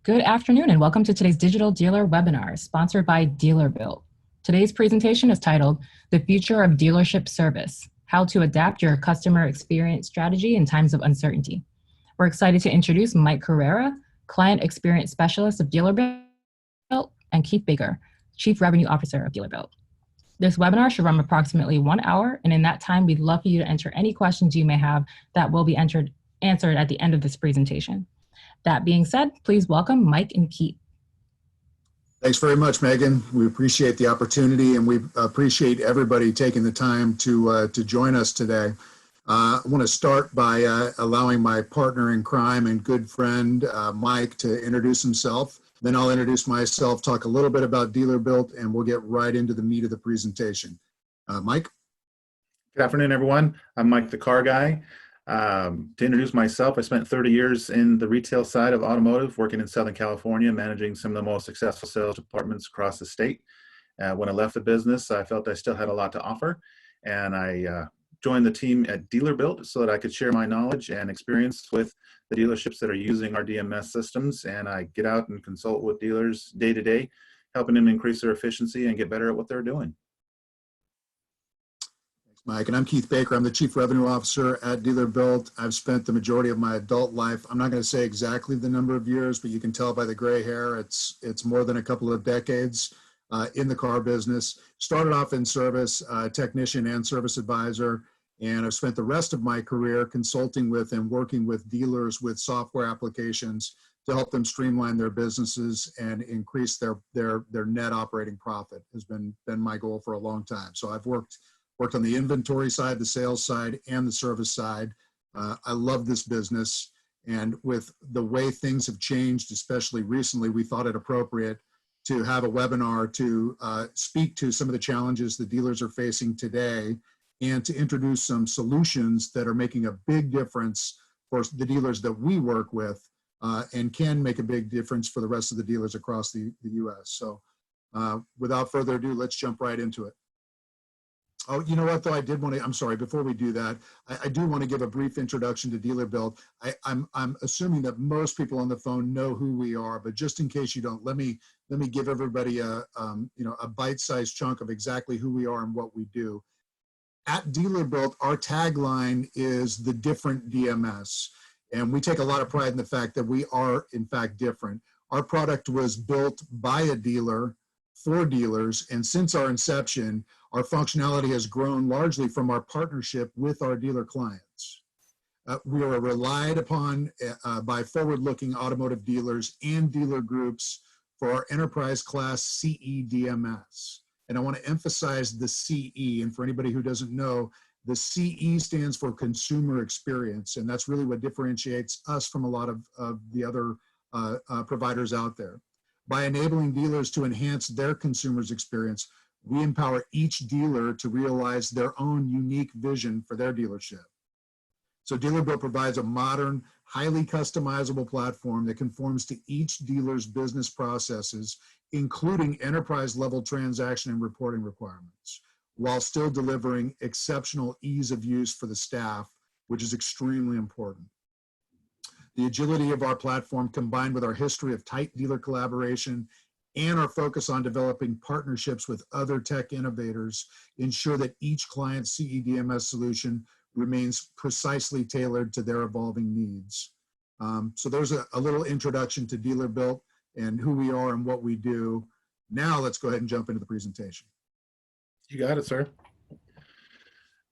Good afternoon and welcome to today's Digital Dealer webinar sponsored by DealerBuilt. Today's presentation is titled The Future of Dealership Service, How to Adapt Your Customer Experience Strategy in Times of Uncertainty. We're excited to introduce Mike Carrera, Client Experience Specialist of DealerBuilt, and Keith Baker, Chief Revenue Officer of DealerBuilt. This webinar should run approximately 1 hour, and in that time, we'd love for you to enter any questions you may have that will be answered at the end of this presentation. That being said, please welcome Mike and Keith. Thanks very much, Megan. We appreciate the opportunity and we appreciate everybody taking the time to join us today. I want to start by allowing my partner in crime and good friend, Mike, to introduce himself. Then I'll introduce myself, talk a little bit about DealerBuilt, and we'll get right into the meat of the presentation. Mike? Good afternoon, everyone. I'm Mike, the car guy. To introduce myself, I spent 30 years in the retail side of automotive, working in Southern California, managing some of the most successful sales departments across the state. When I left the business, I felt I still had a lot to offer, and I joined the team at DealerBuilt so that I could share my knowledge and experience with the dealerships that are using our DMS systems, and I get out and consult with dealers day to day, helping them increase their efficiency and get better at what they're doing. Mike, and I'm Keith Baker. I'm the Chief Revenue Officer at DealerBuilt. I've spent the majority of my adult life, I'm not going to say exactly the number of years, but you can tell by the gray hair, it's more than a couple of decades in the car business. Started off in service, technician and service advisor, and I've spent the rest of my career consulting with and working with dealers with software applications to help them streamline their businesses and increase their net operating profit has been my goal for a long time. So I've worked on the inventory side, the sales side, and the service side. I love this business. And with the way things have changed, especially recently, we thought it appropriate to have a webinar to speak to some of the challenges the dealers are facing today and to introduce some solutions that are making a big difference for the dealers that we work with and can make a big difference for the rest of the dealers across the U.S. So without further ado, let's jump right into it. Oh, you know what, though, I did want to, I'm sorry, before we do that, I do want to give a brief introduction to DealerBuilt. I'm assuming that most people on the phone know who we are, but just in case you don't, let me give everybody a bite-sized chunk of exactly who we are and what we do. At DealerBuilt, our tagline is the different DMS, and we take a lot of pride in the fact that we are, in fact, different. Our product was built by a dealer for dealers, and since our inception, our functionality has grown largely from our partnership with our dealer clients. We are relied upon by forward-looking automotive dealers and dealer groups for our enterprise class CE DMS. And I want to emphasize the CE, and for anybody who doesn't know, the CE stands for consumer experience, and that's really what differentiates us from a lot of the other providers out there. By enabling dealers to enhance their consumers' experience, we empower each dealer to realize their own unique vision for their dealership. So DealerBuilt provides a modern, highly customizable platform that conforms to each dealer's business processes, including enterprise-level transaction and reporting requirements, while still delivering exceptional ease of use for the staff, which is extremely important. The agility of our platform, combined with our history of tight dealer collaboration and our focus on developing partnerships with other tech innovators, ensure that each client's CEDMS solution remains precisely tailored to their evolving needs. So there's a little introduction to DealerBuilt and who we are and what we do. Now let's go ahead and jump into the presentation. You got it, sir.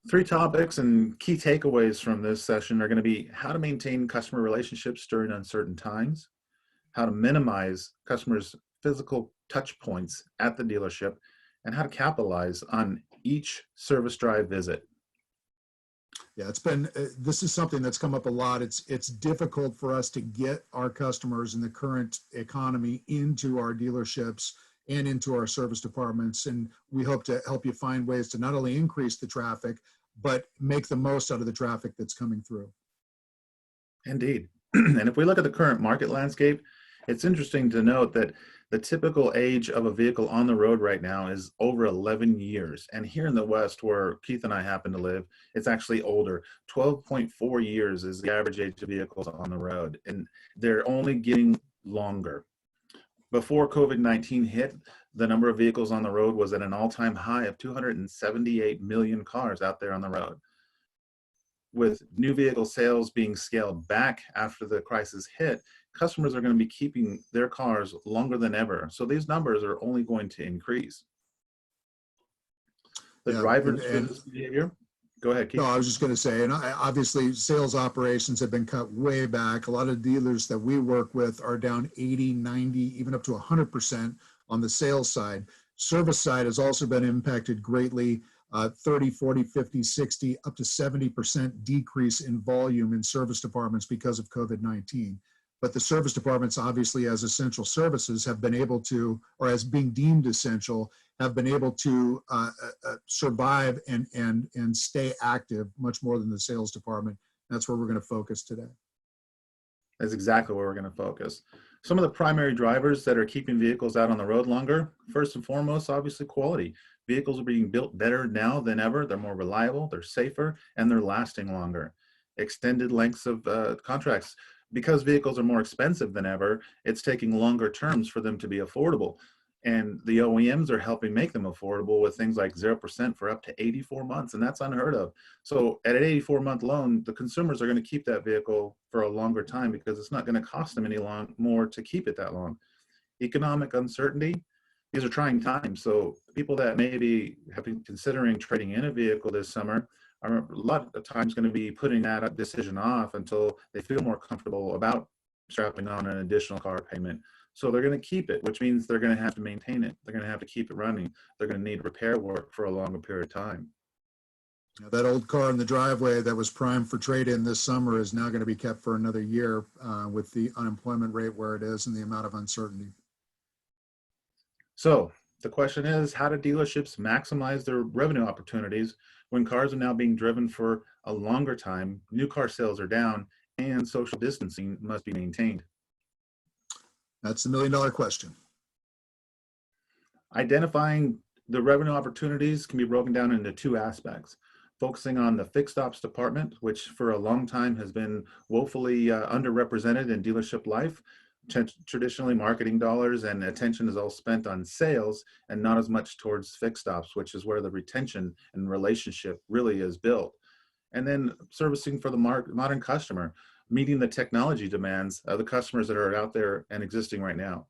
3 topics and key takeaways from this session are going to be how to maintain customer relationships during uncertain times, how to minimize customers' physical touch points at the dealership, and how to capitalize on each service drive visit. Yeah, this is something that's come up a lot. It's difficult for us to get our customers in the current economy into our dealerships and into our service departments. And we hope to help you find ways to not only increase the traffic, but make the most out of the traffic that's coming through. Indeed. And if we look at the current market landscape, it's interesting to note that the typical age of a vehicle on the road right now is over 11 years. And here in the West, where Keith and I happen to live, it's actually older. 12.4 years is the average age of vehicles on the road. And they're only getting longer. Before COVID-19 hit, the number of vehicles on the road was at an all-time high of 278 million cars out there on the road. With new vehicle sales being scaled back after the crisis hit, customers are going to be keeping their cars longer than ever. So these numbers are only going to increase. The drivers for this behavior. Go ahead, Keith. No, I was just going to say, and obviously sales operations have been cut way back. A lot of dealers that we work with are down 80, 90, even up to 100% on the sales side. Service side has also been impacted greatly, 30, 40, 50, 60, up to 70% decrease in volume in service departments because of COVID-19. But the service departments, obviously, as essential services, have been able to, or as being deemed essential, have been able to survive and stay active much more than the sales department. That's where we're going to focus today. That's exactly where we're going to focus. Some of the primary drivers that are keeping vehicles out on the road longer, first and foremost, obviously quality. Vehicles are being built better now than ever. They're more reliable, they're safer, and they're lasting longer. Extended lengths of contracts. Because vehicles are more expensive than ever, it's taking longer terms for them to be affordable. And the OEMs are helping make them affordable with things like 0% for up to 84 months, and that's unheard of. So at an 84-month loan, the consumers are going to keep that vehicle for a longer time because it's not going to cost them any more to keep it that long. Economic uncertainty, these are trying times. So people that maybe have been considering trading in a vehicle this summer are a lot of times going to be putting that decision off until they feel more comfortable about strapping on an additional car payment. So they're going to keep it, which means they're going to have to maintain it. They're going to have to keep it running. They're going to need repair work for a longer period of time. That old car in the driveway that was primed for trade-in this summer is now going to be kept for another year with the unemployment rate where it is and the amount of uncertainty. So the question is, how do dealerships maximize their revenue opportunities when cars are now being driven for a longer time, new car sales are down, and social distancing must be maintained? That's the million-dollar question. Identifying the revenue opportunities can be broken down into two aspects. Focusing on the fixed ops department, which for a long time has been woefully underrepresented in dealership life. Traditionally, marketing dollars and attention is all spent on sales and not as much towards fixed ops, which is where the retention and relationship really is built. And then servicing for the modern customer, meeting the technology demands of the customers that are out there and existing right now.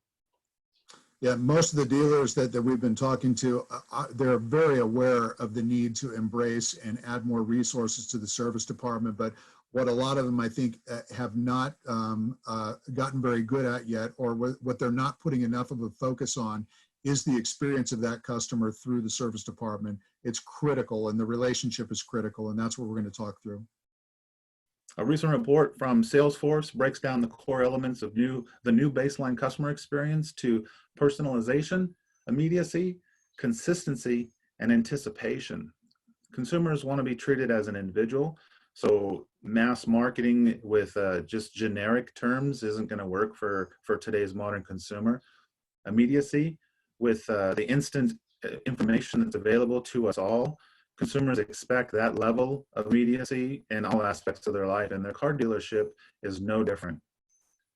Yeah, most of the dealers that we've been talking to, they're very aware of the need to embrace and add more resources to the service department. But what a lot of them, I think, have not gotten very good at yet, or what they're not putting enough of a focus on, is the experience of that customer through the service department. It's critical, and the relationship is critical, and that's what we're going to talk through. A recent report from Salesforce breaks down the core elements of the new baseline customer experience to personalization, immediacy, consistency, and anticipation. Consumers want to be treated as an individual, so mass marketing with just generic terms isn't going to work for today's modern consumer. Immediacy, with the instant information that's available to us all, consumers expect that level of immediacy in all aspects of their life, and their car dealership is no different.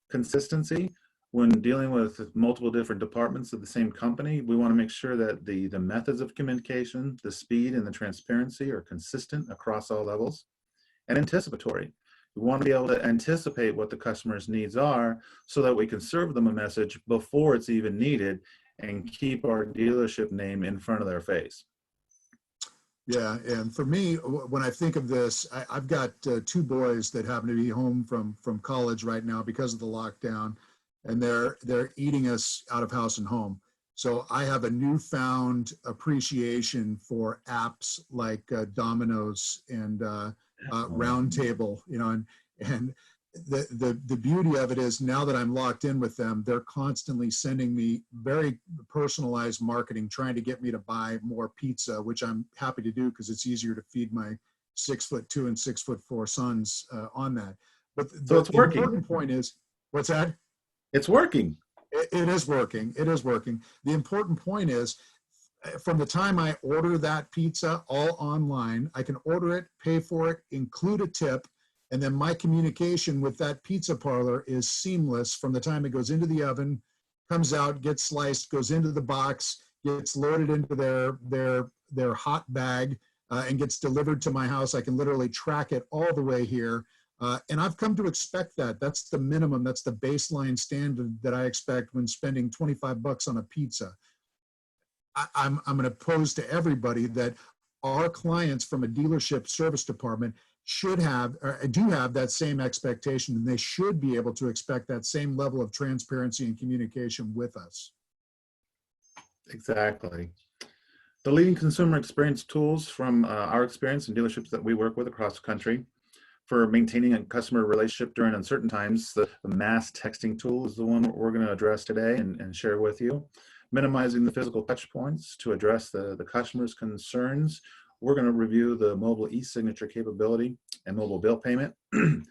Consistency, when dealing with multiple different departments of the same company, we want to make sure that the methods of communication, the speed and the transparency are consistent across all levels. And anticipatory, we want to be able to anticipate what the customer's needs are so that we can serve them a message before it's even needed and keep our dealership name in front of their face. Yeah, and for me, when I think of this, I've got two boys that happen to be home from college right now because of the lockdown, and they're eating us out of house and home. So I have a newfound appreciation for apps like Domino's and Roundtable, you know, and the beauty of it is now that I'm locked in with them, they're constantly sending me very personalized marketing, trying to get me to buy more pizza, which I'm happy to do because it's easier to feed my 6'2" and 6'4" sons on that. But so it's working. The important point is, what's that? It's working. It is working. It is working. The important point is, from the time I order that pizza all online, I can order it, pay for it, include a tip, And then my communication with that pizza parlor is seamless from the time it goes into the oven, comes out, gets sliced, goes into the box, gets loaded into their hot bag, and gets delivered to my house. I can literally track it all the way here. And I've come to expect that. That's the minimum. That's the baseline standard that I expect when spending 25 bucks on a pizza. I'm going to pose to everybody that our clients from a dealership service department should have, or do have that same expectation, and they should be able to expect that same level of transparency and communication with us. Exactly. The leading consumer experience tools from our experience in dealerships that we work with across the country for maintaining a customer relationship during uncertain times, the mass texting tool is the one we're going to address today and share with you. Minimizing the physical touch points to address the customer's concerns. We're going to review the mobile e-signature capability and mobile bill payment. To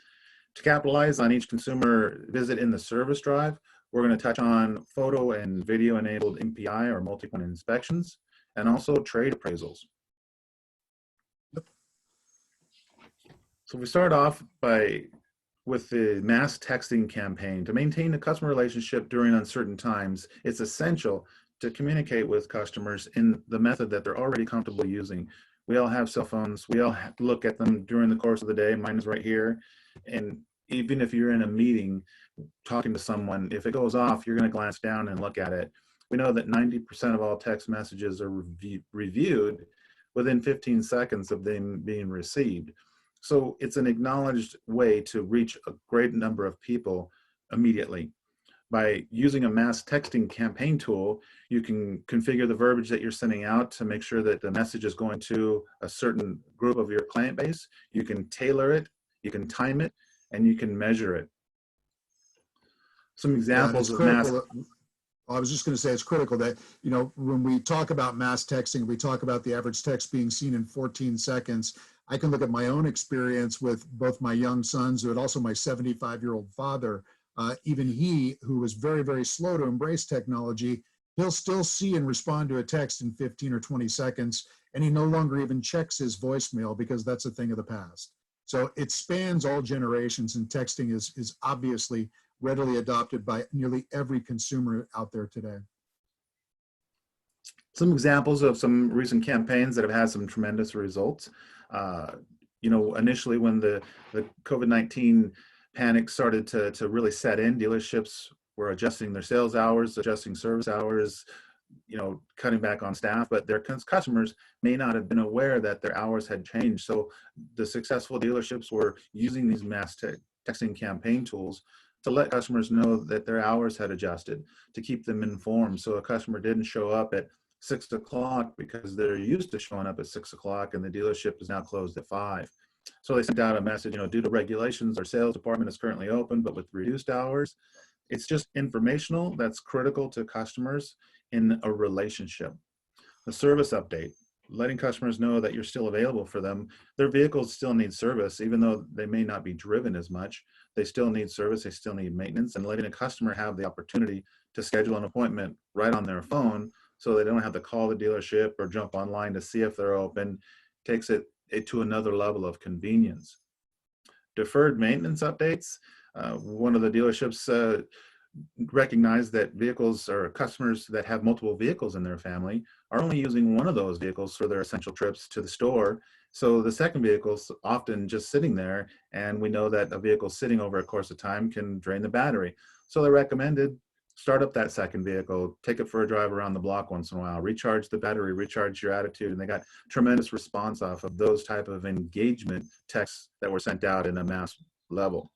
capitalize on each consumer visit in the service drive, we're going to touch on photo and video enabled MPI or multi-point inspections, and also trade appraisals. So we start off with the mass texting campaign. To maintain a customer relationship during uncertain times, it's essential to communicate with customers in the method that they're already comfortable using. We all have cell phones. We all look at them during the course of the day. Mine is right here. And even if you're in a meeting talking to someone, if it goes off, you're going to glance down and look at it. We know that 90% of all text messages are reviewed within 15 seconds of them being received. So it's an acknowledged way to reach a great number of people immediately. By using a mass texting campaign tool, you can configure the verbiage that you're sending out to make sure that the message is going to a certain group of your client base. You can tailor it, you can time it, and you can measure it. Some examples of mass. I was just going to say it's critical that, you know, when we talk about mass texting, we talk about the average text being seen in 14 seconds. I can look at my own experience with both my young sons, but also my 75-year-old father. Even he, who was very, very slow to embrace technology, he'll still see and respond to a text in 15 or 20 seconds, and he no longer even checks his voicemail because that's a thing of the past. So it spans all generations, and texting is obviously readily adopted by nearly every consumer out there today. Some examples of some recent campaigns that have had some tremendous results. You know, initially when the COVID-19 panic started to really set in, dealerships were adjusting their sales hours, adjusting service hours, you know, cutting back on staff, but their customers may not have been aware that their hours had changed. So the successful dealerships were using these mass texting campaign tools to let customers know that their hours had adjusted, to keep them informed. So a customer didn't show up at 6 o'clock because they're used to showing up at 6 o'clock and the dealership is now closed at 5. So they sent out a message, you know, due to regulations, our sales department is currently open, but with reduced hours. It's just informational that's critical to customers in a relationship. The service update, letting customers know that you're still available for them. Their vehicles still need service, even though they may not be driven as much. They still need service, they still need maintenance, and letting a customer have the opportunity to schedule an appointment right on their phone so they don't have to call the dealership or jump online to see if they're open, takes it to another level of convenience. Deferred maintenance updates. One of the dealerships recognize that vehicles or customers that have multiple vehicles in their family are only using one of those vehicles for their essential trips to the store. So the second vehicle's often just sitting there, and we know that a vehicle sitting over a course of time can drain the battery. So they recommended start up that second vehicle, take it for a drive around the block once in a while, recharge the battery, recharge your attitude. And they got tremendous response off of those type of engagement texts that were sent out in a mass level.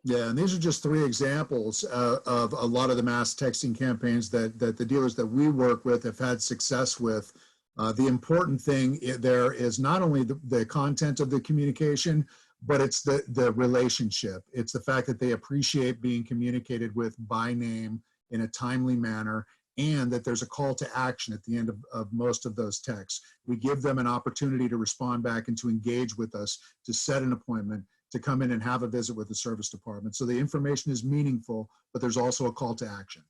Yeah, and these are just 3 examples of a lot of the mass texting campaigns that the dealers that we work with have had success with. The important thing there is not only the content of the communication, but it's the relationship. It's the fact that they appreciate being communicated with by name in a timely manner, and that there's a call to action at the end of most of those texts. We give them an opportunity to respond back and to engage with us, to set an appointment, to come in and have a visit with the service department. So the information is meaningful, but there's also a call to action.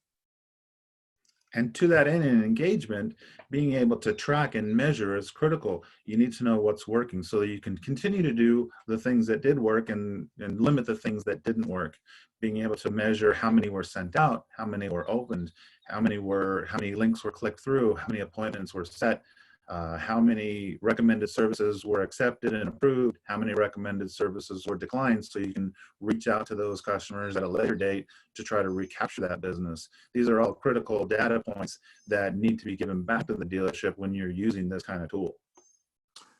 And to that end, in engagement, being able to track and measure is critical. You need to know what's working so that you can continue to do the things that did work and limit the things that didn't work. Being able to measure how many were sent out, how many were opened, how many links were clicked through, how many appointments were set, how many recommended services were accepted and approved, how many recommended services were declined, so you can reach out to those customers at a later date to try to recapture that business. These are all critical data points that need to be given back to the dealership when you're using this kind of tool.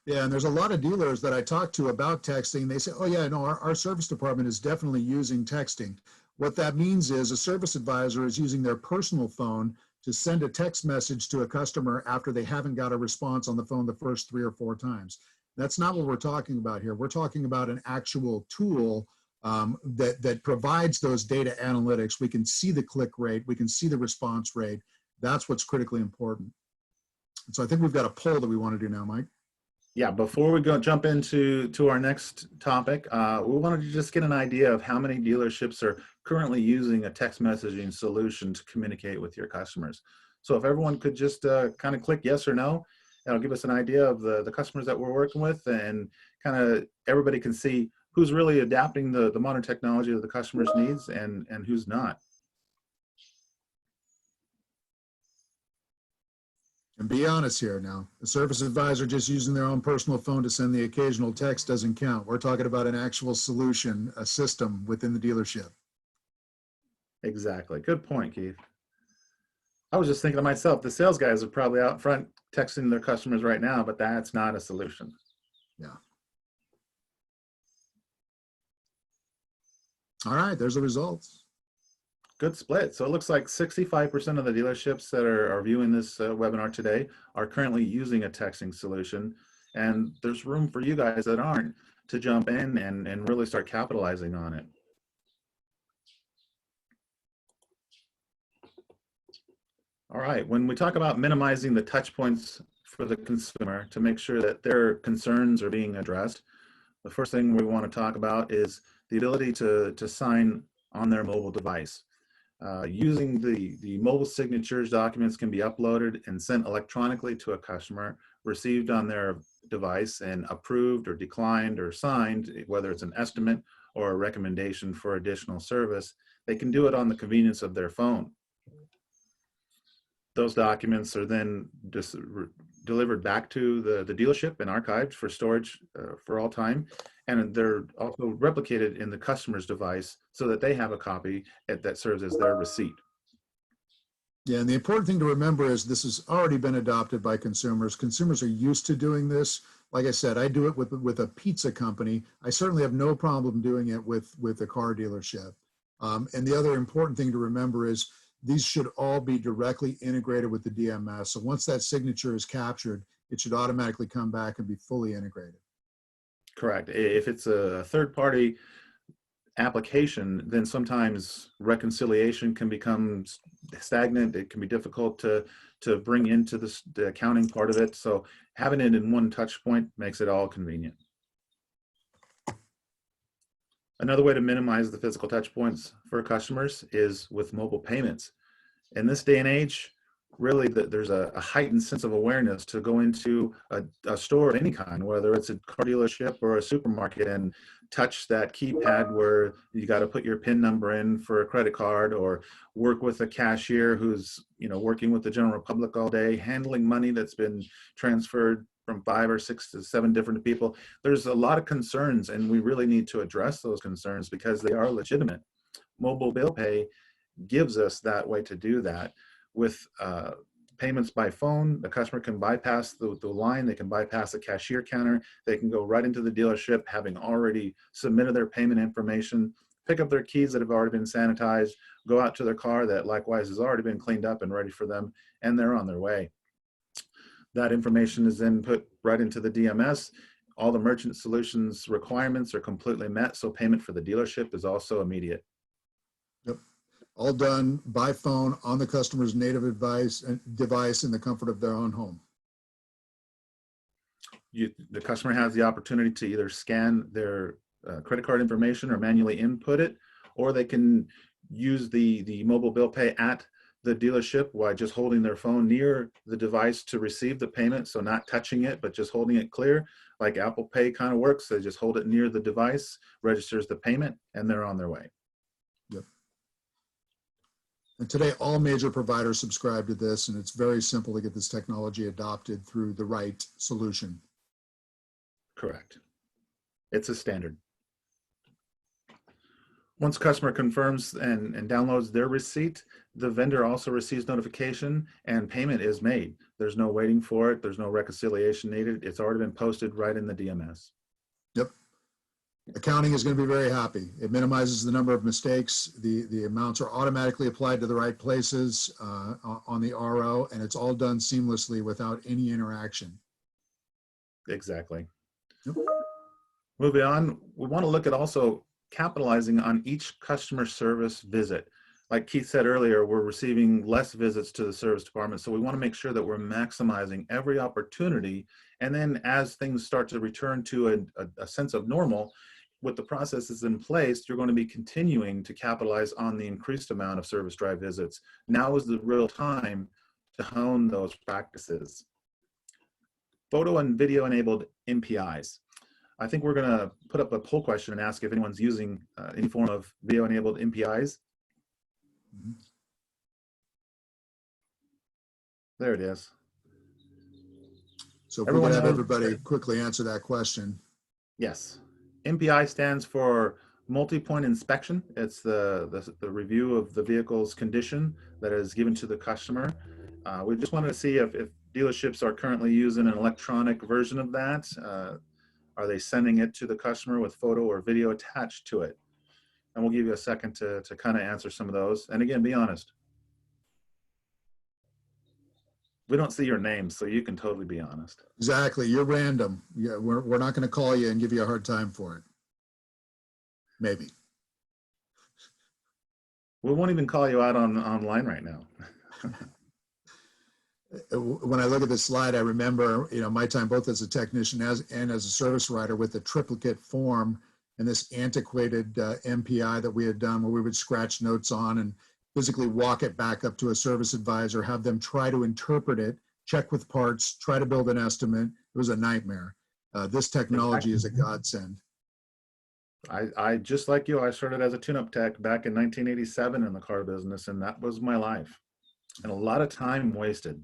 Yeah, and there's a lot of dealers that I talk to about texting. They say, oh yeah, no, our service department is definitely using texting. What that means is a service advisor is using their personal phone to send a text message to a customer after they haven't got a response on the phone the first 3 or 4 times. That's not what we're talking about here. We're talking about an actual tool that provides those data analytics. We can see the click rate. We can see the response rate. That's what's critically important. And so I think we've got a poll that we want to do now, Mike. Yeah, before we jump into our next topic, we wanted to just get an idea of how many dealerships are currently using a text messaging solution to communicate with your customers. So if everyone could just kind of click yes or no, that'll give us an idea of the customers that we're working with, and kind of everybody can see who's really adapting the modern technology to the customer's needs and who's not. And be honest here now. The service advisor just using their own personal phone to send the occasional text doesn't count. We're talking about an actual solution, a system within the dealership. Exactly. Good point, Keith. I was just thinking to myself, the sales guys are probably out front texting their customers right now, but that's not a solution. Yeah. All right, there's the results. Good split. So it looks like 65% of the dealerships that are viewing this webinar today are currently using a texting solution. And there's room for you guys that aren't to jump in and really start capitalizing on it. All right, when we talk about minimizing the touch points for the consumer to make sure that their concerns are being addressed, the first thing we want to talk about is the ability to sign on their mobile device. Using the mobile signatures, documents can be uploaded and sent electronically to a customer, received on their device, and approved or declined or signed, whether it's an estimate or a recommendation for additional service. They can do it on the convenience of their phone. Those documents are then delivered back to the dealership and archived for storage for all time. And they're also replicated in the customer's device so that they have a copy that serves as their receipt. Yeah, and the important thing to remember is this has already been adopted by consumers. Consumers are used to doing this. Like I said, I do it with a pizza company. I certainly have no problem doing it with a car dealership. And the other important thing to remember is these should all be directly integrated with the DMS. So once that signature is captured, it should automatically come back and be fully integrated. Correct. If it's a third-party application, then sometimes reconciliation can become stagnant. It can be difficult to bring into the accounting part of it. So having it in one touch point makes it all convenient. Another way to minimize the physical touch points for customers is with mobile payments. In this day and age, really there's a heightened sense of awareness to go into a store of any kind, whether it's a car dealership or a supermarket, and touch that keypad where you got to put your PIN number in for a credit card, or work with a cashier who's working with the general public all day, handling money that's been transferred from 5 or 6 to 7 different people. There's a lot of concerns, and we really need to address those concerns because they are legitimate. Mobile bill pay gives us that way to do that. With payments by phone, the customer can bypass the line, they can bypass the cashier counter, they can go right into the dealership having already submitted their payment information, pick up their keys that have already been sanitized, go out to their car that likewise has already been cleaned up and ready for them, and they're on their way. That information is then put right into the DMS. All the merchant solutions requirements are completely met, so payment for the dealership is also immediate. Yep. All done by phone on the customer's native device in the comfort of their own home. The customer has the opportunity to either scan their credit card information or manually input it, or they can use the mobile bill pay at the dealership by just holding their phone near the device to receive the payment. So not touching it, but just holding it clear, like Apple Pay kind of works. They just hold it near the device, registers the payment, and they're on their way. Yep. And today, all major providers subscribe to this, and it's very simple to get this technology adopted through the right solution. Correct. It's a standard. Once customer confirms and downloads their receipt, the vendor also receives notification and payment is made. There's no waiting for it. There's no reconciliation needed. It's already been posted right in the DMS. Yep. Accounting is going to be very happy. It minimizes the number of mistakes. The amounts are automatically applied to the right places on the RO, and it's all done seamlessly without any interaction. Exactly. Yep. Moving on, we want to look at also capitalizing on each customer service visit. Like Keith said earlier, we're receiving less visits to the service department, so we want to make sure that we're maximizing every opportunity. And then as things start to return to a sense of normal, with the processes in place, you're going to be continuing to capitalize on the increased amount of service drive visits. Now is the real time to hone those practices. Photo and video enabled MPIs. I think we're going to put up a poll question and ask if anyone's using any form of video-enabled MPIs. Mm-hmm. There it is. So if we could have everybody quickly answer that question. Yes. MPI stands for multi-point inspection. It's the review of the vehicle's condition that is given to the customer. We just wanted to see if dealerships are currently using an electronic version of that. Are they sending it to the customer with photo or video attached to it? And we'll give you a second to kind of answer some of those. And again, be honest. We don't see your name, so you can totally be honest. Exactly. You're random. Yeah, we're not going to call you and give you a hard time for it. Maybe. We won't even call you out online right now. When I look at this slide, I remember, my time both as a technician and as a service writer with the triplicate form and this antiquated MPI that we had done where we would scratch notes on and physically walk it back up to a service advisor, have them try to interpret it, check with parts, try to build an estimate. It was a nightmare. This technology is a godsend. I just like you, I started as a tune-up tech back in 1987 in the car business, and that was my life. And a lot of time wasted.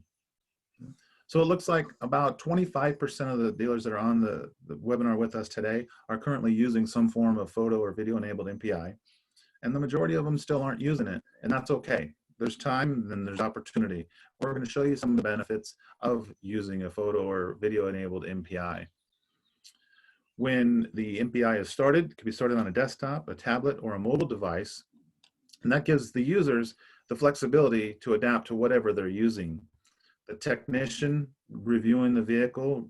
So it looks like about 25% of the dealers that are on the webinar with us today are currently using some form of photo or video enabled MPI. And the majority of them still aren't using it, and that's okay. There's time, then there's opportunity. We're going to show you some of the benefits of using a photo or video enabled MPI. When the MPI is started, it can be started on a desktop, a tablet, or a mobile device. And that gives the users the flexibility to adapt to whatever they're using. The technician reviewing the vehicle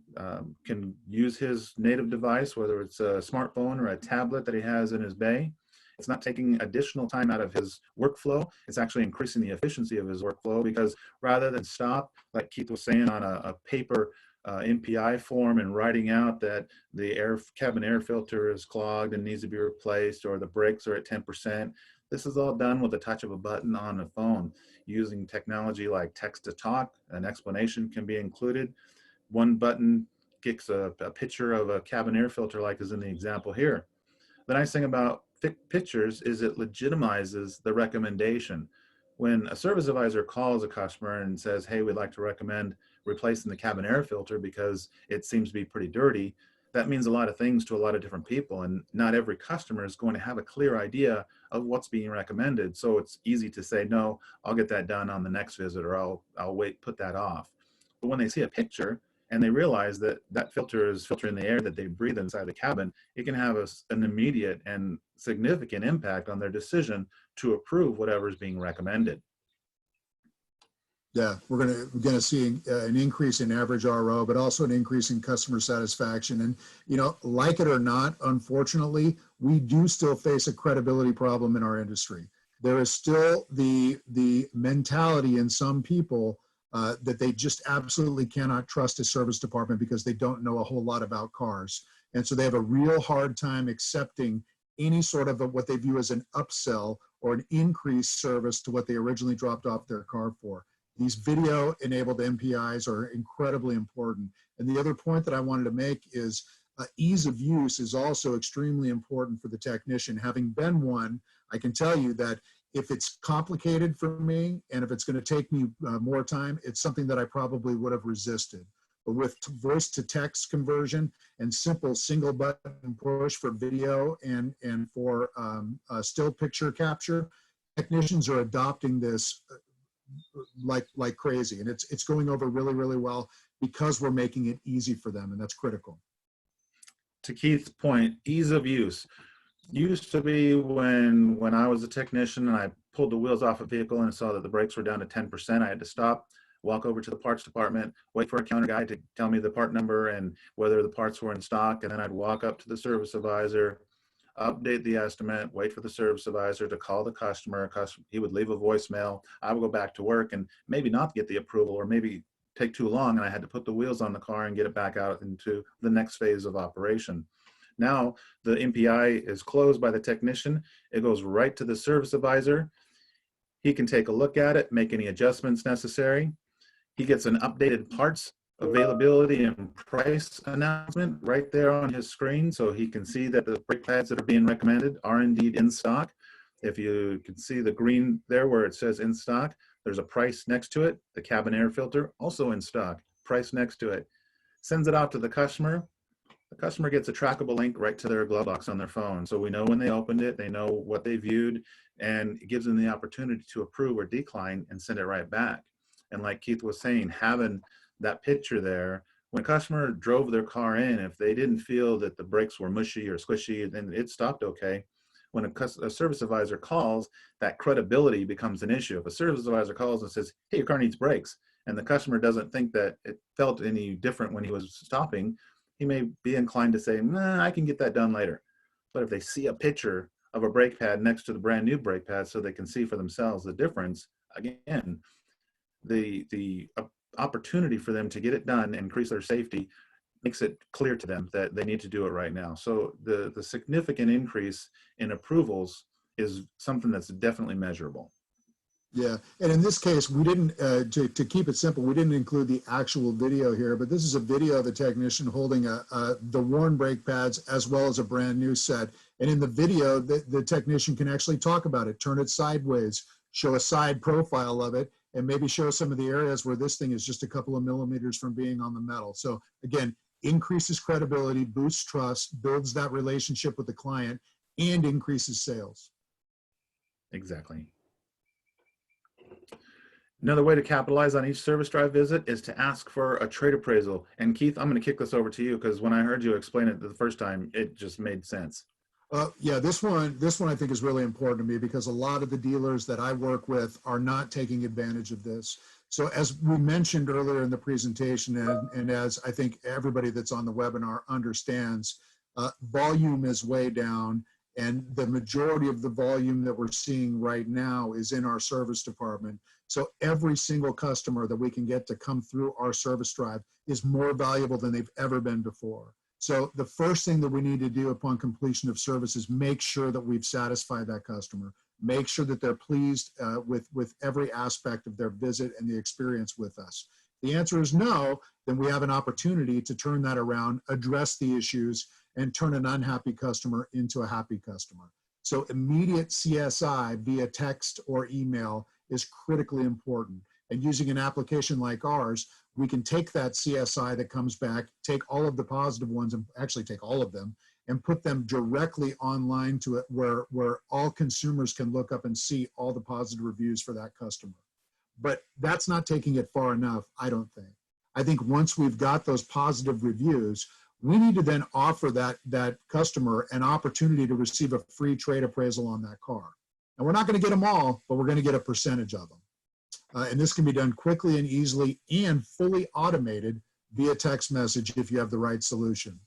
can use his native device, whether it's a smartphone or a tablet that he has in his bay. It's not taking additional time out of his workflow. It's actually increasing the efficiency of his workflow, because rather than stop, like Keith was saying, on a paper MPI form and writing out that the cabin air filter is clogged and needs to be replaced, or the brakes are at 10%. This is all done with the touch of a button on the phone. Using technology like text to talk, an explanation can be included. One button kicks a picture of a cabin air filter, like is in the example here. The nice thing about pictures is it legitimizes the recommendation. When a service advisor calls a customer and says, hey, we'd like to recommend replacing the cabin air filter because it seems to be pretty dirty, that means a lot of things to a lot of different people, and not every customer is going to have a clear idea of what's being recommended. So it's easy to say, no, I'll get that done on the next visit, or I'll wait, put that off. But when they see a picture and they realize that that filter is filtering the air that they breathe inside the cabin, it can have an immediate and significant impact on their decision to approve whatever is being recommended. Yeah, we're going to see an increase in average RO, but also an increase in customer satisfaction. And, like it or not, unfortunately, we do still face a credibility problem in our industry. There is still the mentality in some people that they just absolutely cannot trust a service department because they don't know a whole lot about cars. And so they have a real hard time accepting any sort of what they view as an upsell or an increased service to what they originally dropped off their car for. These video-enabled MPIs are incredibly important. And the other point that I wanted to make is ease of use is also extremely important for the technician. Having been one, I can tell you that if it's complicated for me and if it's going to take me more time, it's something that I probably would have resisted. But with voice to text conversion and simple single button push for video and for still picture capture, technicians are adopting this like crazy, and it's going over really, really well because we're making it easy for them, and that's critical. To Keith's point, ease of use. Used to be when I was a technician and I pulled the wheels off a vehicle and saw that the brakes were down to 10%, I had to stop, walk over to the parts department, wait for a counter guy to tell me the part number and whether the parts were in stock, and then I'd walk up to the service advisor, update the estimate, wait for the service advisor to call the customer. He would leave a voicemail. I would go back to work and maybe not get the approval, or maybe take too long, and I had to put the wheels on the car and get it back out into the next phase of operation. Now the MPI is closed by the technician. It goes right to the service advisor. He can take a look at it, make any adjustments necessary. He gets an updated parts availability and price announcement right there on his screen, so he can see that the brake pads that are being recommended are indeed in stock. If you can see the green there where it says in stock, there's a price next to it. The cabin air filter, also in stock, price next to it. Sends it out to the customer. The customer gets a trackable link right to their glove box on their phone. So we know when they opened it, they know what they viewed, and it gives them the opportunity to approve or decline and send it right back. And like Keith was saying, having that picture there, when a customer drove their car in, if they didn't feel that the brakes were mushy or squishy, then it stopped okay. When a service advisor calls, that credibility becomes an issue. If a service advisor calls and says, hey, your car needs brakes, and the customer doesn't think that it felt any different when he was stopping, he may be inclined to say, nah, I can get that done later. But if they see a picture of a brake pad next to the brand new brake pad so they can see for themselves the difference, again, the opportunity for them to get it done and increase their safety makes it clear to them that they need to do it right now. So the significant increase in approvals is something that's definitely measurable. Yeah, and in this case, we didn't, to keep it simple, we didn't include the actual video here, but this is a video of the technician holding the worn brake pads as well as a brand new set. And in the video, the technician can actually talk about it, turn it sideways, show a side profile of it, and maybe show some of the areas where this thing is just a couple of millimeters from being on the metal. So again, increases credibility, boosts trust, builds that relationship with the client, and increases sales. Exactly. Another way to capitalize on each service drive visit is to ask for a trade appraisal. And Keith, I'm going to kick this over to you because when I heard you explain it the first time, it just made sense. Yeah, this one I think is really important to me because a lot of the dealers that I work with are not taking advantage of this. So as we mentioned earlier in the presentation, and as I think everybody that's on the webinar understands, volume is way down, and the majority of the volume that we're seeing right now is in our service department. So every single customer that we can get to come through our service drive is more valuable than they've ever been before. So the first thing that we need to do upon completion of service is make sure that we've satisfied that customer. Make sure that they're pleased with every aspect of their visit and the experience with us. The answer is no, then we have an opportunity to turn that around, address the issues, and turn an unhappy customer into a happy customer. So immediate CSI via text or email is critically important. And using an application like ours, we can take that CSI that comes back, take all of the positive ones, and actually take all of them, and put them directly online to it where all consumers can look up and see all the positive reviews for that customer. But that's not taking it far enough, I don't think. I think once we've got those positive reviews, we need to then offer that customer an opportunity to receive a free trade appraisal on that car. And we're not going to get them all, but we're going to get a percentage of them. And this can be done quickly and easily and fully automated via text message if you have the right solution.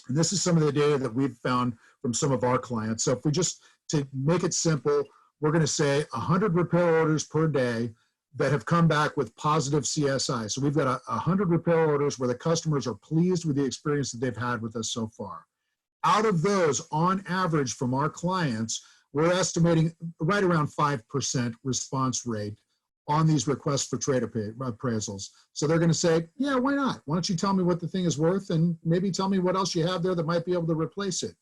And this is some of the data that we've found from some of our clients. So if we just, to make it simple, we're going to say 100 repair orders per day that have come back with positive CSI. So we've got 100 repair orders where the customers are pleased with the experience that they've had with us so far. Out of those, on average from our clients, we're estimating right around 5% response rate on these requests for trade appraisals. So they're going to say, yeah, why not? Why don't you tell me what the thing is worth and maybe tell me what else you have there that might be able to replace it.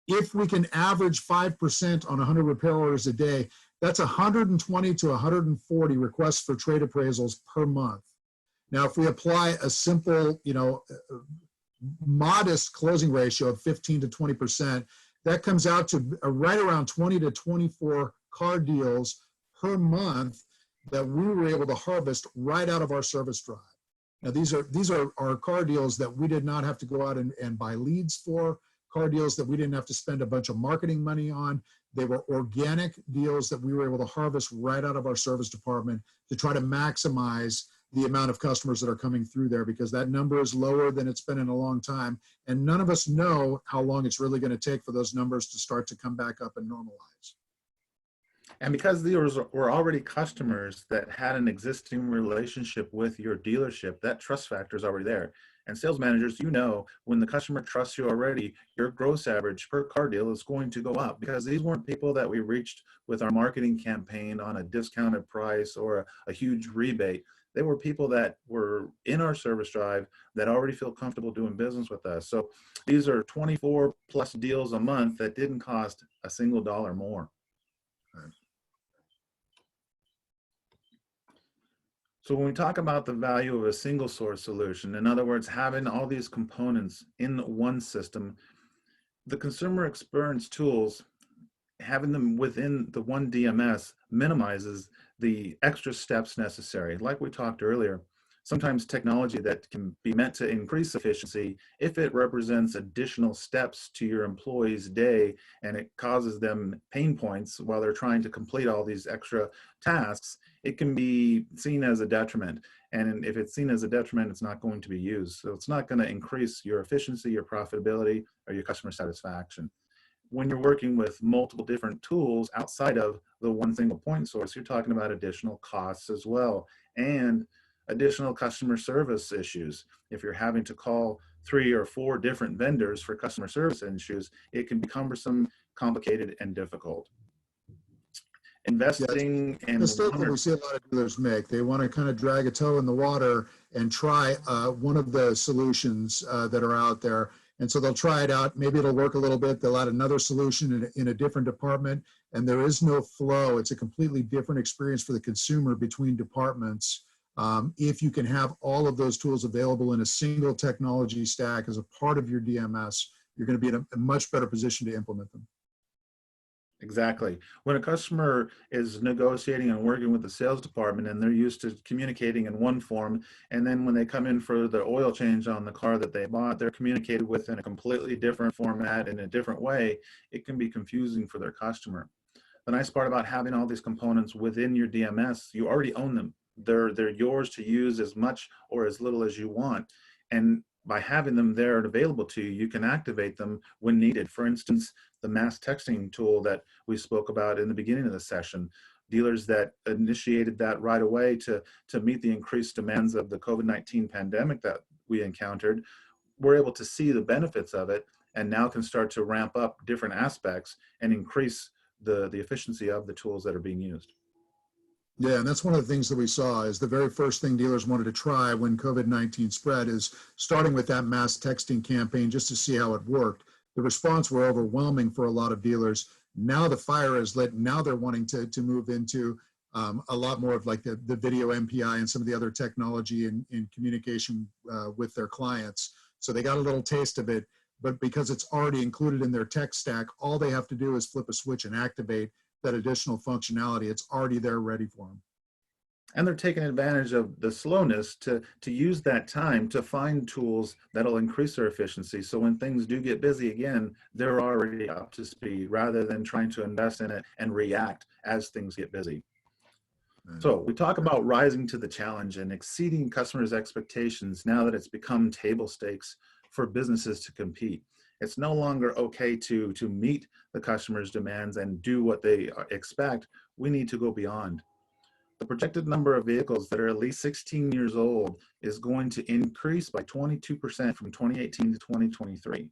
If we can average 5% on 100 repair orders a day, that's 120 to 140 requests for trade appraisals per month. Now, if we apply a simple, modest closing ratio of 15 to 20%, that comes out to right around 20 to 24 car deals per month that we were able to harvest right out of our service drive. Now, these are our car deals that we did not have to go out and buy leads for, car deals that we didn't have to spend a bunch of marketing money on. They were organic deals that we were able to harvest right out of our service department to try to maximize the amount of customers that are coming through there, because that number is lower than it's been in a long time. And none of us know how long it's really going to take for those numbers to start to come back up and normalize. And because these were already customers that had an existing relationship with your dealership, that trust factor is already there. And sales managers, when the customer trusts you already, your gross average per car deal is going to go up, because these weren't people that we reached with our marketing campaign on a discounted price or a huge rebate. They were people that were in our service drive that already feel comfortable doing business with us. So these are 24 plus deals a month that didn't cost a single dollar more. Right. So when we talk about the value of a single source solution, in other words, having all these components in one system, the consumer experience tools, having them within the one DMS minimizes the extra steps necessary. Like we talked earlier, sometimes technology that can be meant to increase efficiency, if it represents additional steps to your employee's day and it causes them pain points while they're trying to complete all these extra tasks, it can be seen as a detriment. And if it's seen as a detriment, it's not going to be used. So it's not going to increase your efficiency, your profitability, or your customer satisfaction. When you're working with multiple different tools outside of the one single point source, you're talking about additional costs as well, and additional customer service issues. If you're having to call 3 or 4 different vendors for customer service issues, it can be cumbersome, complicated, and difficult. Investing in mistake that we see a lot of dealers make. They want to kind of drag a toe in the water and try one of the solutions that are out there. And so they'll try it out. Maybe it'll work a little bit. They'll add another solution in a different department, and there is no flow. It's a completely different experience for the consumer between departments. If you can have all of those tools available in a single technology stack as a part of your DMS, you're going to be in a much better position to implement them. Exactly. When a customer is negotiating and working with the sales department and they're used to communicating in one form, and then when they come in for the oil change on the car that they bought, they're communicated with in a completely different format in a different way, it can be confusing for their customer. The nice part about having all these components within your DMS, you already own them. They're yours to use as much or as little as you want. And by having them there and available to you, you can activate them when needed. For instance, the mass texting tool that we spoke about in the beginning of the session, dealers that initiated that right away to meet the increased demands of the COVID-19 pandemic that we encountered, were able to see the benefits of it and now can start to ramp up different aspects and increase the efficiency of the tools that are being used. Yeah, and that's one of the things that we saw is the very first thing dealers wanted to try when COVID-19 spread is starting with that mass texting campaign just to see how it worked. The response were overwhelming for a lot of dealers. Now the fire is lit. Now they're wanting to move into a lot more of like the video MPI and some of the other technology in communication with their clients. So they got a little taste of it, but because it's already included in their tech stack, all they have to do is flip a switch and activate that additional functionality. It's already there ready for them. And they're taking advantage of the slowness to use that time to find tools that'll increase their efficiency. So when things do get busy again, they're already up to speed rather than trying to invest in it and react as things get busy. So we talk about rising to the challenge and exceeding customers' expectations now that it's become table stakes for businesses to compete. It's no longer okay to meet the customer's demands and do what they expect. We need to go beyond. The projected number of vehicles that are at least 16 years old is going to increase by 22% from 2018 to 2023.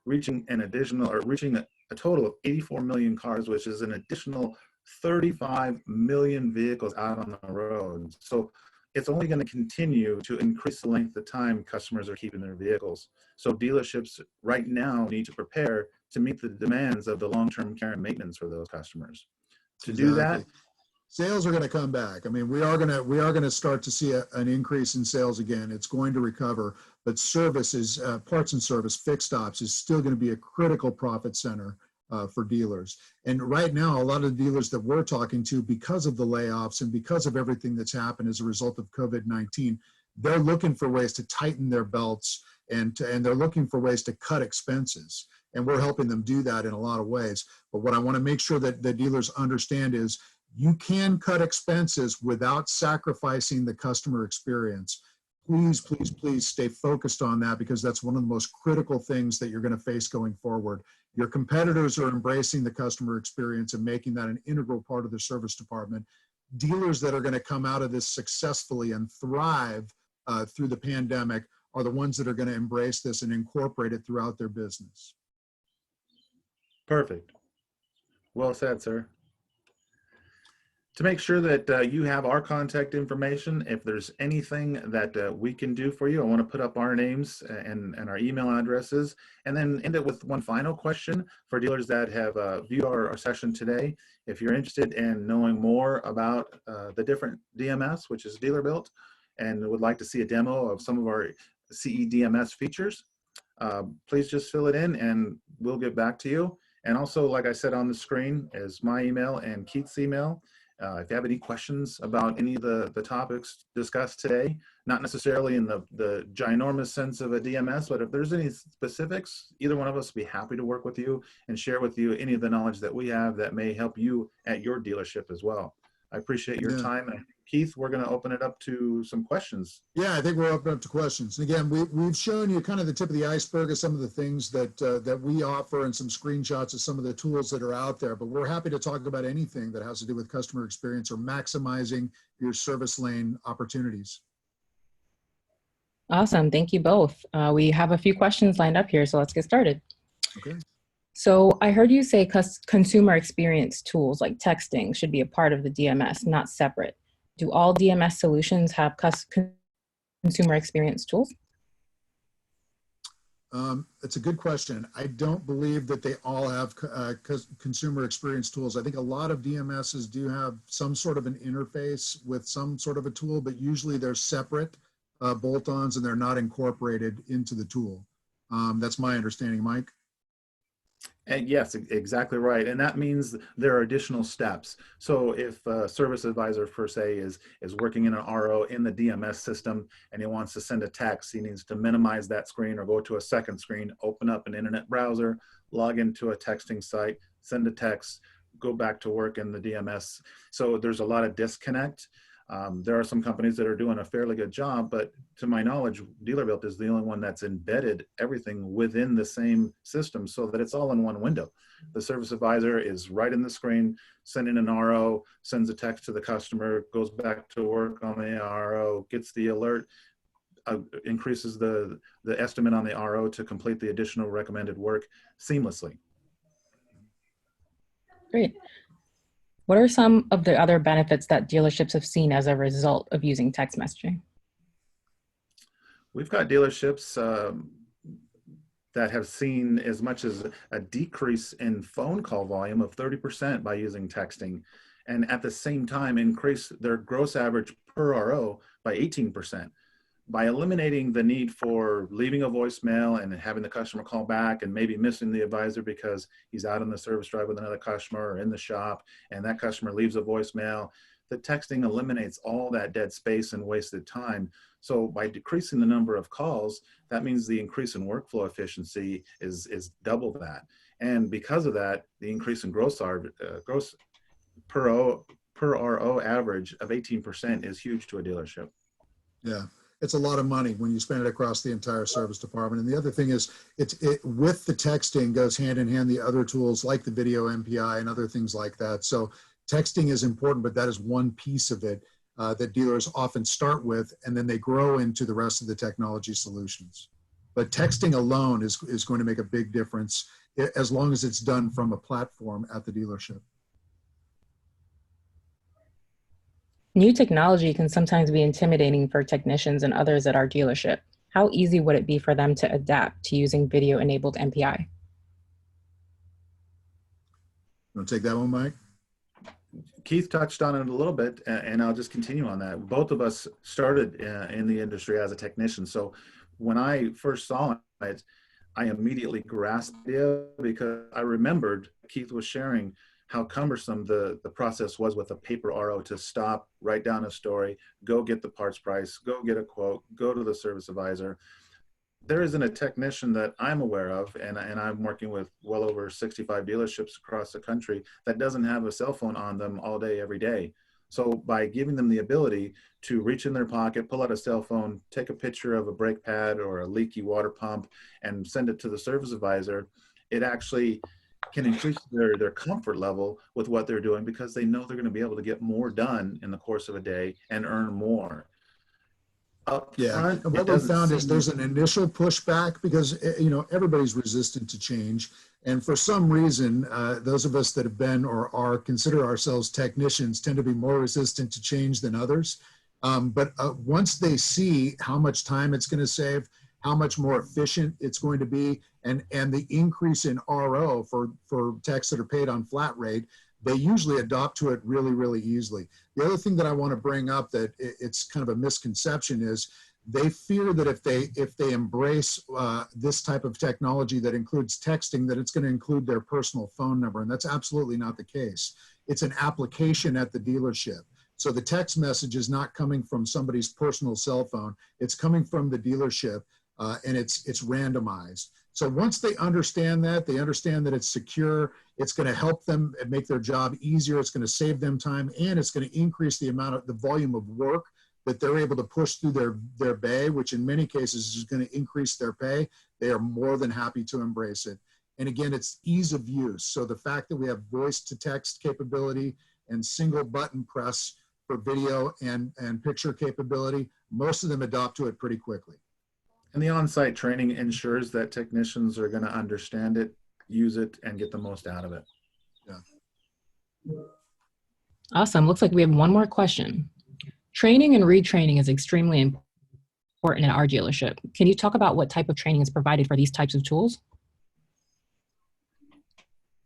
reaching a total of 84 million cars, which is an additional 35 million vehicles out on the road. So it's only going to continue to increase the length of time customers are keeping their vehicles. So dealerships right now need to prepare to meet the demands of the long-term care and maintenance for those customers. To do that, sales are going to come back. I mean, we are going to start to see an increase in sales again. It's going to recover, but services, parts and service, fixed ops is still going to be a critical profit center for dealers. And right now, a lot of the dealers that we're talking to, because of the layoffs and because of everything that's happened as a result of COVID-19, they're looking for ways to tighten their belts and they're looking for ways to cut expenses. And we're helping them do that in a lot of ways. But what I want to make sure that the dealers understand is you can cut expenses without sacrificing the customer experience. Please, please, please stay focused on that, because that's one of the most critical things that you're going to face going forward. Your competitors are embracing the customer experience and making that an integral part of their service department. Dealers that are going to come out of this successfully and thrive through the pandemic are the ones that are going to embrace this and incorporate it throughout their business. Perfect. Well said, sir. To make sure that you have our contact information, if there's anything that we can do for you, I want to put up our names and our email addresses, and then end it with one final question for dealers that have viewed our session today. If you're interested in knowing more about the different DMS, which is DealerBuilt, and would like to see a demo of some of our CE DMS features, please just fill it in and we'll get back to you. And also, like I said on the screen, is my email and Keith's email. If you have any questions about any of the topics discussed today, not necessarily in the ginormous sense of a DMS, but if there's any specifics, either one of us will be happy to work with you and share with you any of the knowledge that we have that may help you at your dealership as well. I appreciate your time. And Keith, we're going to open it up to some questions. Yeah, I think we're open up to questions. And again, we've shown you kind of the tip of the iceberg of some of the things that we offer and some screenshots of some of the tools that are out there. But we're happy to talk about anything that has to do with customer experience or maximizing your service lane opportunities. Awesome. Thank you both. We have a few questions lined up here, so let's get started. Okay. So I heard you say consumer experience tools like texting should be a part of the DMS, not separate. Do all DMS solutions have consumer experience tools? It's a good question. I don't believe that they all have consumer experience tools. I think a lot of DMSs do have some sort of an interface with some sort of a tool, but usually they're separate bolt-ons and they're not incorporated into the tool. That's my understanding, Mike. And yes, exactly right. And that means there are additional steps. So if a service advisor per se is working in an RO in the DMS system and he wants to send a text, he needs to minimize that screen or go to a second screen, open up an internet browser, log into a texting site, send a text, go back to work in the DMS. So there's a lot of disconnect. There are some companies that are doing a fairly good job, but to my knowledge, DealerBuilt is the only one that's embedded everything within the same system so that it's all in one window. The service advisor is right in the screen, sending an RO, sends a text to the customer, goes back to work on the RO, gets the alert, increases the estimate on the RO to complete the additional recommended work seamlessly. Great. What are some of the other benefits that dealerships have seen as a result of using text messaging? We've got dealerships that have seen as much as a decrease in phone call volume of 30% by using texting, and at the same time increase their gross average per RO by 18%. By eliminating the need for leaving a voicemail and having the customer call back and maybe missing the advisor because he's out on the service drive with another customer or in the shop and that customer leaves a voicemail, the texting eliminates all that dead space and wasted time. So by decreasing the number of calls, that means the increase in workflow efficiency is double that. And because of that, the increase in gross per RO average of 18% is huge to a dealership. Yeah. It's a lot of money when you spend it across the entire service department. And the other thing is, with the texting goes hand in hand the other tools like the video MPI and other things like that. So texting is important, but that is one piece of it that dealers often start with, and then they grow into the rest of the technology solutions. but texting alone is going to make a big difference as long as it's done from a platform at the dealership. New technology can sometimes be intimidating for technicians and others at our dealership. How easy would it be for them to adapt to using video-enabled MPI? You want to take that one, Mike? Keith touched on it a little bit, and I'll just continue on that. Both of us started in the industry as a technician. So when I first saw it, I immediately grasped it because I remembered Keith was sharing how cumbersome the process was with a paper RO to stop, write down a story, go get the parts price, go get a quote, go to the service advisor. There isn't a technician that I'm aware of, and I'm working with well over 65 dealerships across the country, that doesn't have a cell phone on them all day, every day. So by giving them the ability to reach in their pocket, pull out a cell phone, take a picture of a brake pad or a leaky water pump and send it to the service advisor, it actually can increase their comfort level with what they're doing because they know they're going to be able to get more done in the course of a day and earn more. Yeah, and what we've found is there's an initial pushback because, you know, everybody's resistant to change. And for some reason, those of us that have been or are consider ourselves technicians tend to be more resistant to change than others. But once they see how much time it's going to save, how much more efficient it's going to be, and the increase in RO for techs that are paid on flat rate, they usually adopt to it really, really easily. The other thing that I want to bring up that it's kind of a misconception is they fear that if they embrace this type of technology that includes texting, that it's going to include their personal phone number, and that's absolutely not the case. It's an application at the dealership. So the text message is not coming from somebody's personal cell phone. It's coming from the dealership, and it's randomized. So once they understand that it's secure, it's going to help them make their job easier, it's going to save them time, and it's going to increase the volume of work that they're able to push through their bay, which in many cases is going to increase their pay. They are more than happy to embrace it. And again, it's ease of use. So the fact that we have voice to text capability and single button press for video and picture capability, most of them adopt to it pretty quickly. And the on-site training ensures that technicians are going to understand it, use it, and get the most out of it. Yeah. Awesome. Looks like we have one more question. Training and retraining is extremely important in our dealership. Can you talk about what type of training is provided for these types of tools?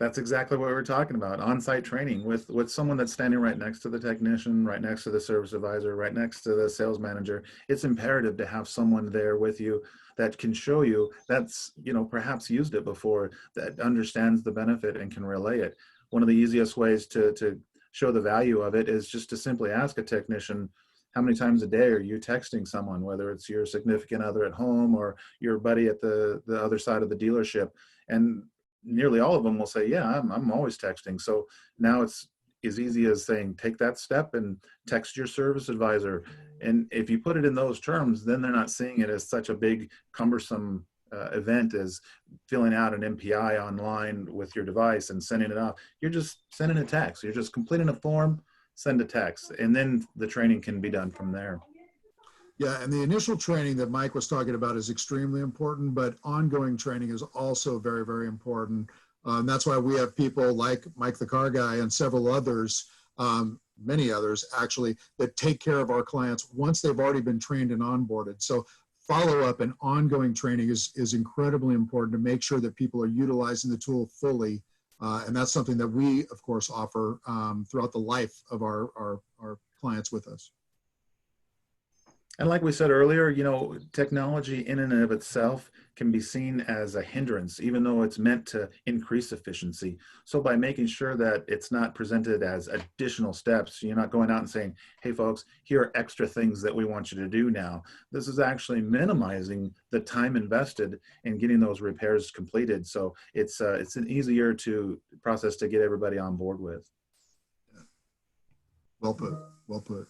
That's exactly what we're talking about, on-site training with someone that's standing right next to the technician, right next to the service advisor, right next to the sales manager. It's imperative to have someone there with you that can show you, that's, you know, perhaps used it before, that understands the benefit and can relay it. One of the easiest ways to show the value of it is just to simply ask a technician, how many times a day are you texting someone, whether it's your significant other at home or your buddy at the other side of the dealership? And nearly all of them will say, yeah, I'm always texting. So now it's as easy as saying, take that step and text your service advisor. And if you put it in those terms, then they're not seeing it as such a big cumbersome event as filling out an MPI online with your device and sending it off. You're just sending a text. You're just completing a form, send a text, and then the training can be done from there. Yeah, and the initial training that Mike was talking about is extremely important, but ongoing training is also very, very important. That's why we have people like Mike the Car Guy and several others, many others actually, that take care of our clients once they've already been trained and onboarded. So follow-up and ongoing training is incredibly important to make sure that people are utilizing the tool fully. And that's something that we, of course, offer throughout the life of our clients with us. And like we said earlier, you know, technology in and of itself can be seen as a hindrance, even though it's meant to increase efficiency. So by making sure that it's not presented as additional steps, you're not going out and saying, hey folks, here are extra things that we want you to do now. This is actually minimizing the time invested in getting those repairs completed. So it's an easier process to get everybody on board with. Well put, well put.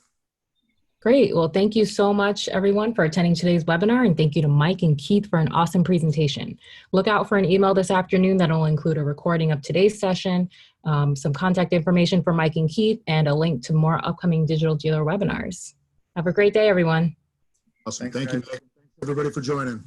Great. Well, thank you so much, everyone, for attending today's webinar. And thank you to Mike and Keith for an awesome presentation. Look out for an email this afternoon that will include a recording of today's session, some contact information for Mike and Keith, and a link to more upcoming Digital Dealer webinars. Have a great day, everyone. Awesome. Thanks, Thank you. Thanks, everybody, for joining.